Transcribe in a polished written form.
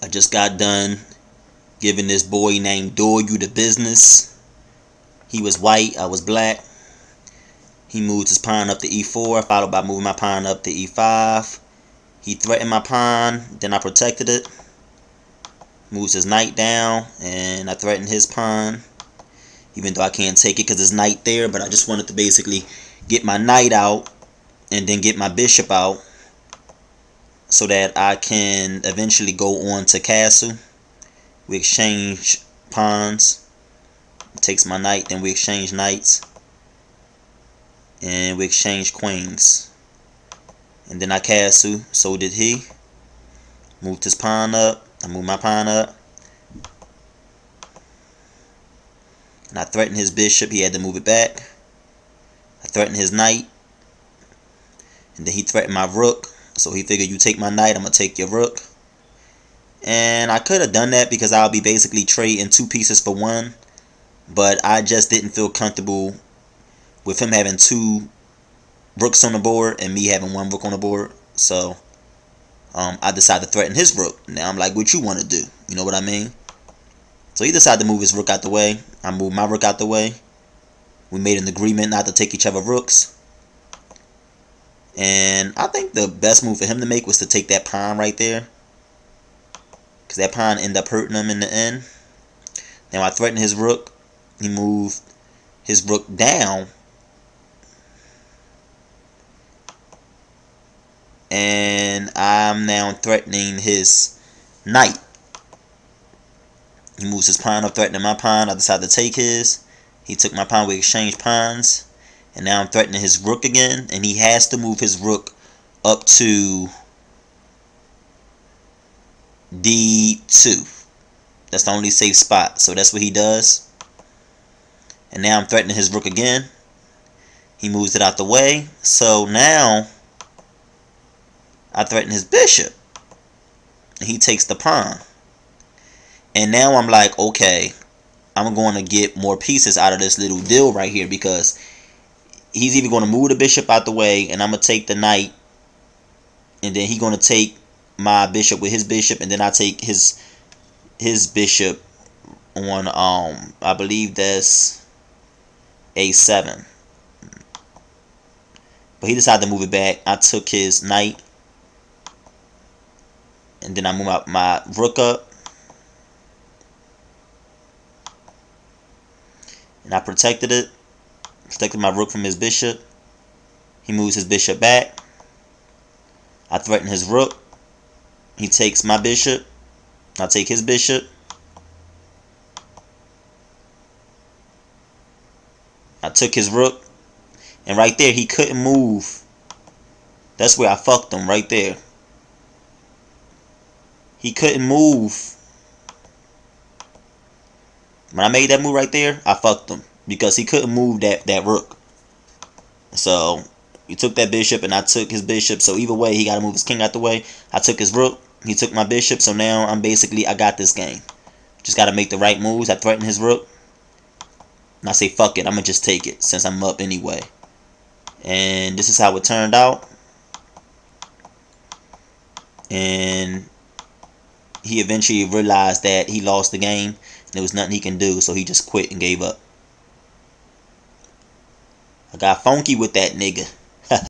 I just got done giving this boy named Doyle the business. He was white, I was black. He moved his pawn up to e4, followed by moving my pawn up to e5. He threatened my pawn, then I protected it. Moves his knight down, and I threatened his pawn. Even though I can't take it because there's knight there, but I just wanted to basically get my knight out and then get my bishop out so that I can eventually go on to castle. We exchange pawns. Takes my knight, then we exchange knights. And we exchange queens. And then I castle, so did he. Moved his pawn up. I moved my pawn up. And I threatened his bishop. He had to move it back. I threatened his knight. And then he threatened my rook. So he figured, you take my knight, I'm going to take your rook. And I could have done that because I'll be basically trading 2 pieces for 1. But I just didn't feel comfortable with him having 2 rooks on the board and me having 1 rook on the board. So I decided to threaten his rook. Now I'm like, what you want to do? You know what I mean? So he decided to move his rook out the way. I moved my rook out the way. We made an agreement not to take each other rooks. And I think the best move for him to make was to take that pawn right there, because that pawn ended up hurting him in the end. Now I threatened his rook. He moved his rook down. And I'm now threatening his knight. He moves his pawn up, threatening my pawn. I decided to take his. He took my pawn. We exchanged pawns. And now I'm threatening his rook again. And he has to move his rook up to d2. That's the only safe spot. So that's what he does. And now I'm threatening his rook again. He moves it out the way. So now I threaten his bishop. And he takes the pawn. And now I'm like, okay, I'm going to get more pieces out of this little deal right here, because he's either going to move the bishop out the way and I'm going to take the knight, and then he's going to take my bishop with his bishop, and then I take his bishop on I believe that's a7. But he decided to move it back. I took his knight, and then I moved my rook up. And I protected it. Protected my rook from his bishop. He moves his bishop back. I threaten his rook. He takes my bishop. I take his bishop. I took his rook. And right there, he couldn't move. That's where I fucked him, right there. He couldn't move. When I made that move right there, I fucked him, because he couldn't move that rook. So he took that bishop and I took his bishop. So either way, he got to move his king out the way. I took his rook. He took my bishop. So now I got this game. Just got to make the right moves. I threaten his rook. And I say, fuck it, I'm going to just take it since I'm up anyway. And this is how it turned out. And he eventually realized that he lost the game. There was nothing he can do, so he just quit and gave up. I got funky with that nigga.